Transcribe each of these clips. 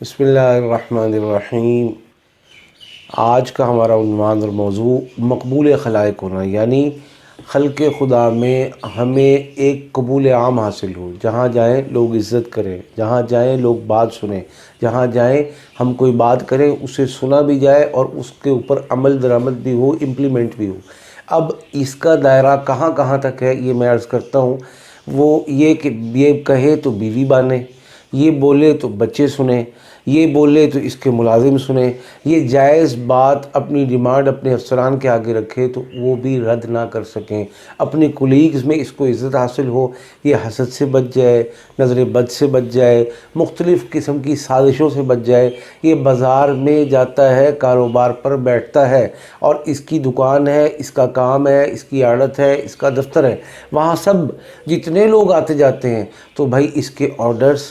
بسم اللہ الرحمن الرحیم۔ آج کا ہمارا عنوان اور موضوع مقبول خلائق ہونا، یعنی خلق خدا میں ہمیں ایک قبول عام حاصل ہو۔ جہاں جائیں لوگ عزت کریں، جہاں جائیں لوگ بات سنیں، جہاں جائیں ہم کوئی بات کریں اسے سنا بھی جائے اور اس کے اوپر عمل درآمد بھی ہو، امپلیمنٹ بھی ہو۔ اب اس کا دائرہ کہاں کہاں تک ہے یہ میں عرض کرتا ہوں۔ وہ یہ کہ یہ کہے تو بیوی بانے، یہ بولے تو بچے سنیں، یہ بولے تو اس کے ملازم سنیں، یہ جائز بات اپنی ڈیمانڈ اپنے افسران کے آگے رکھے تو وہ بھی رد نہ کر سکیں، اپنے کولیگز میں اس کو عزت حاصل ہو، یہ حسد سے بچ جائے، نظر بد سے بچ جائے، مختلف قسم کی سازشوں سے بچ جائے۔ یہ بازار میں جاتا ہے، کاروبار پر بیٹھتا ہے اور اس کی دکان ہے، اس کا کام ہے، اس کی عادت ہے، اس کا دفتر ہے، وہاں سب جتنے لوگ آتے جاتے ہیں تو بھائی اس کے آرڈرز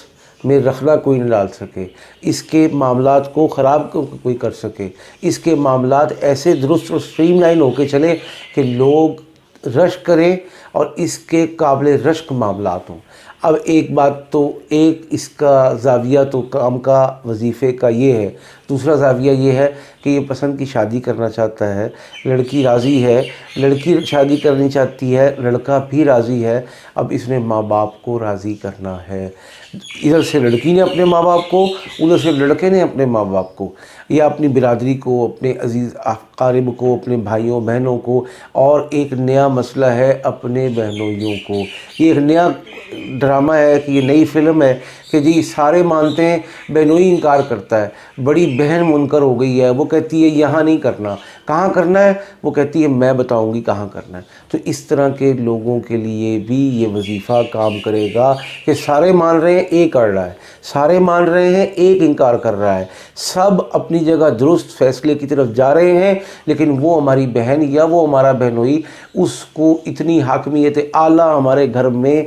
میں رخنا کوئی نہ ڈال سکے، اس کے معاملات کو خراب کوئی کر سکے، اس کے معاملات ایسے درست اور سٹریم لائن ہو کے چلیں کہ لوگ رشک کریں اور اس کے قابل رشک معاملات ہوں۔ اب ایک بات تو اس کا زاویہ تو کام کا وظیفے کا یہ ہے، دوسرا زاویہ یہ ہے کہ یہ پسند کی شادی کرنا چاہتا ہے، لڑکی راضی ہے، لڑکی شادی کرنی چاہتی ہے، لڑکا بھی راضی ہے۔ اب اس نے ماں باپ کو راضی کرنا ہے، ادھر سے لڑکی نے اپنے ماں باپ کو، ادھر سے لڑکے نے اپنے ماں باپ کو، یا اپنی برادری کو، اپنے عزیز اقارب کو، اپنے بھائیوں بہنوں کو، اور ایک نیا مسئلہ ہے اپنے بہنوئیوں کو۔ یہ ایک نیا ڈرامہ ہے کہ یہ نئی فلم ہے کہ جی سارے مانتے ہیں، بہنوئی انکار کرتا ہے، بڑی بہن منکر ہو گئی ہے، وہ کہتی ہے یہاں نہیں کرنا، کہاں کرنا ہے؟ وہ کہتی ہے میں بتاؤں گی کہاں کرنا ہے۔ تو اس طرح کے لوگوں کے لیے بھی یہ وظیفہ کام کرے گا کہ سارے مان رہے ہیں ایک اڑ رہا ہے، سارے مان رہے ہیں ایک انکار کر رہا ہے، سب اپنی جگہ درست فیصلے کی طرف جا رہے ہیں، لیکن وہ ہماری بہن یا وہ ہمارا بہنوئی، اس کو اتنی حاکمیت اعلیٰ ہمارے گھر میں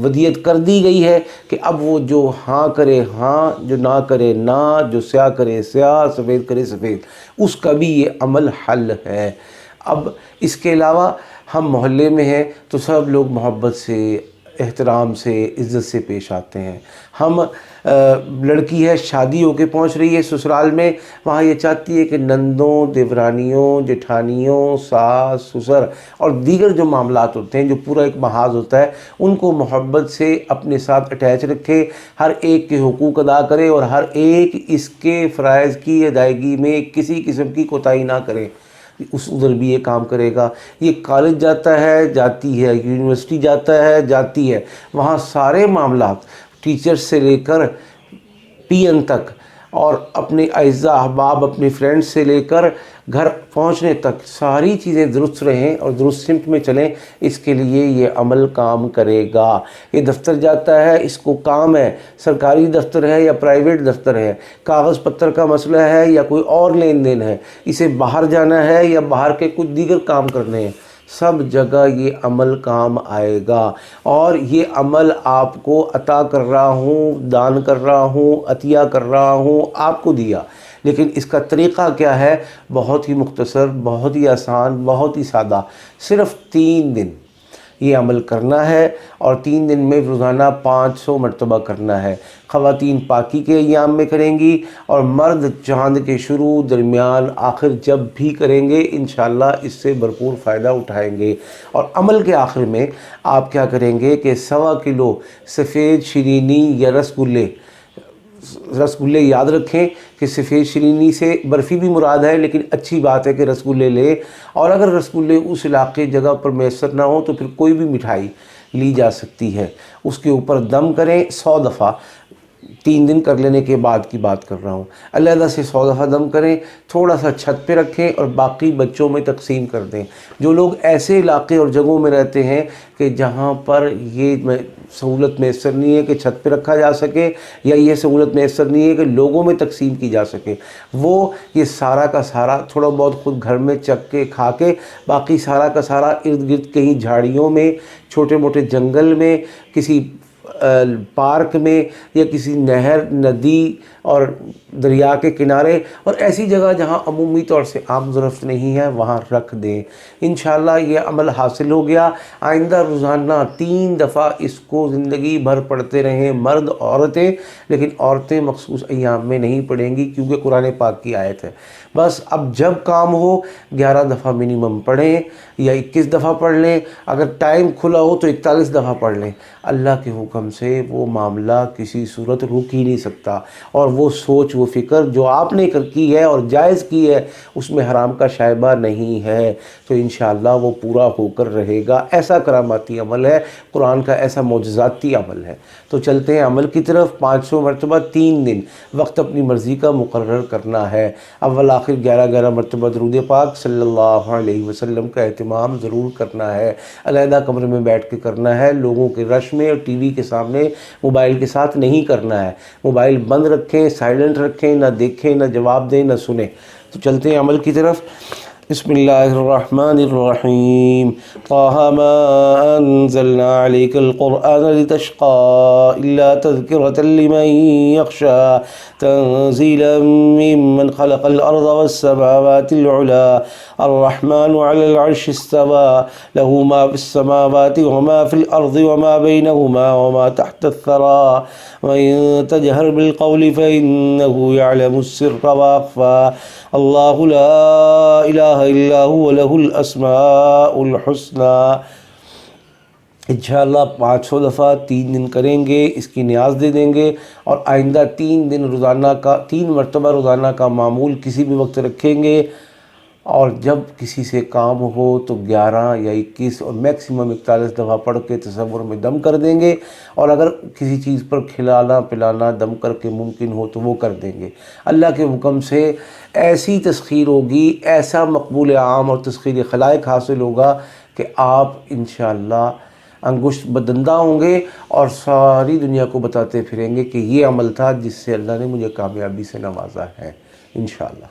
ودیت کر دی گئی ہے کہ اب وہ جو ہاں کرے ہاں، جو نہ کرے نہ، جو سیاہ کرے سیاہ، سفید کرے سفید، اس کا بھی یہ عمل حل ہے۔ اب اس کے علاوہ ہم محلے میں ہیں تو سب لوگ محبت سے، احترام سے، عزت سے پیش آتے ہیں۔ ہم لڑکی ہے، شادی ہو کے پہنچ رہی ہے سسرال میں، وہاں یہ چاہتی ہے کہ نندوں، دیورانیوں، جٹھانیوں، ساس، سسر اور دیگر جو معاملات ہوتے ہیں، جو پورا ایک محاذ ہوتا ہے، ان کو محبت سے اپنے ساتھ اٹیچ رکھے، ہر ایک کے حقوق ادا کرے اور ہر ایک اس کے فرائض کی ادائیگی میں کسی قسم کی کوتاہی نہ کرے۔ ادھر بھی یہ کام کرے گا۔ یہ کالج جاتا ہے، جاتی ہے، یونیورسٹی جاتا ہے، جاتی ہے، وہاں سارے معاملات ٹیچر سے لے کر پی این تک اور اپنے اعزاء احباب، اپنے فرینڈ سے لے کر گھر پہنچنے تک ساری چیزیں درست رہیں اور درست سمت میں چلیں، اس کے لیے یہ عمل کام کرے گا۔ یہ دفتر جاتا ہے، اس کو کام ہے، سرکاری دفتر ہے یا پرائیویٹ دفتر ہے، کاغذ پتر کا مسئلہ ہے یا کوئی اور لین دین ہے، اسے باہر جانا ہے یا باہر کے کچھ دیگر کام کرنے ہیں، سب جگہ یہ عمل کام آئے گا۔ اور یہ عمل آپ کو عطا کر رہا ہوں، دان کر رہا ہوں، عطیہ کر رہا ہوں، آپ کو دیا، لیکن اس کا طریقہ کیا ہے؟ بہت ہی مختصر، بہت ہی آسان، بہت ہی سادہ۔ صرف 3 دن یہ عمل کرنا ہے اور 3 دن میں روزانہ 500 مرتبہ کرنا ہے۔ خواتین پاکی کے ایام میں کریں گی اور مرد چاند کے شروع، درمیان، آخر جب بھی کریں گے انشاءاللہ اس سے بھرپور فائدہ اٹھائیں گے۔ اور عمل کے آخر میں آپ کیا کریں گے کہ 1.25 کلو سفید شیرینی یا رسگلے یاد رکھیں کہ سفید شیرینی سے برفی بھی مراد ہے، لیکن اچھی بات ہے کہ رسگلے لیں، اور اگر رسگلے اس علاقے جگہ پر میسر نہ ہو تو پھر کوئی بھی مٹھائی لی جا سکتی ہے۔ اس کے اوپر دم کریں 100 دفعہ، 3 دن کر لینے کے بعد کی بات کر رہا ہوں، علیحدہ سے 100 دفعہ دم کریں، تھوڑا سا چھت پہ رکھیں اور باقی بچوں میں تقسیم کر دیں۔ جو لوگ ایسے علاقے اور جگہوں میں رہتے ہیں کہ جہاں پر یہ سہولت میسر نہیں ہے کہ چھت پہ رکھا جا سکے، یا یہ سہولت میسر نہیں ہے کہ لوگوں میں تقسیم کی جا سکے، وہ یہ سارا کا سارا تھوڑا بہت خود گھر میں چک کے کھا کے، باقی سارا کا سارا ارد گرد کہیں جھاڑیوں میں، چھوٹے موٹے جنگل میں، کسی پارک میں یا کسی نہر، ندی اور دریا کے کنارے اور ایسی جگہ جہاں عمومی طور سے عام ضرورت نہیں ہے وہاں رکھ دیں۔ انشاءاللہ یہ عمل حاصل ہو گیا۔ آئندہ روزانہ 3 دفعہ اس کو زندگی بھر پڑھتے رہیں، مرد عورتیں، لیکن عورتیں مخصوص ایام میں نہیں پڑھیں گی کیونکہ قرآن پاک کی آیت ہے۔ بس اب جب کام ہو 11 دفعہ منیمم پڑھیں یا 21 دفعہ پڑھ لیں، اگر ٹائم کھلا ہو تو 41 دفعہ پڑھ لیں۔ اللہ کے حکم سے وہ معاملہ کسی صورت رک ہی نہیں سکتا، اور وہ سوچ وہ فکر جو آپ نے کی ہے اور جائز کی ہے اس میں حرام کا شائبہ نہیں ہے، تو انشاءاللہ وہ پورا ہو کر رہے گا۔ ایسا کراماتی عمل ہے، قرآن کا ایسا معجزاتی عمل ہے۔ تو چلتے ہیں عمل کی طرف۔ 500 مرتبہ 3 دن، وقت اپنی مرضی کا مقرر کرنا ہے۔ اول آخر 11 مرتبہ درود پاک صلی اللہ علیہ وسلم کا اہتمام ضرور کرنا ہے، علیحدہ کمرے میں بیٹھ کے کرنا ہے، لوگوں کے رش میں اور ٹی وی کے سامنے موبائل کے ساتھ نہیں کرنا ہے۔ موبائل بند رکھیں، سائلنٹ رکھیں، نہ دیکھیں، نہ جواب دیں، نہ سنیں۔ تو چلتے ہیں عمل کی طرف۔ بسم اللہ الرحمن الرحیم۔ طه ما انزلنا عليك القرآن لتشقى إلا تذكرة لمن يخشى تنزيلا ممن خلق الأرض والسماوات العلى الرحمن على العرش استوى له ما في السماوات وما في الأرض وما بينهما وما تحت الثرى وإن تجهر بالقول فإنه يعلم السر وأخفى الله لا إله إلا هو له الأسماء الحسنى۔ انشاءاللہ 500 دفعہ 3 دن کریں گے، اس کی نیاز دے دیں گے، اور آئندہ 3 دن روزانہ کا 3 مرتبہ روزانہ کا معمول کسی بھی وقت رکھیں گے، اور جب کسی سے کام ہو تو 11 یا 21 اور میکسیمم 41 دفعہ پڑھ کے تصور میں دم کر دیں گے، اور اگر کسی چیز پر کھلانا پلانا دم کر کے ممکن ہو تو وہ کر دیں گے۔ اللہ کے حکم سے ایسی تسخیر ہوگی، ایسا مقبول عام اور تسخیر خلائق حاصل ہوگا کہ آپ انشاءاللہ انگشت بدندہ ہوں گے اور ساری دنیا کو بتاتے پھریں گے کہ یہ عمل تھا جس سے اللہ نے مجھے کامیابی سے نوازا ہے انشاءاللہ۔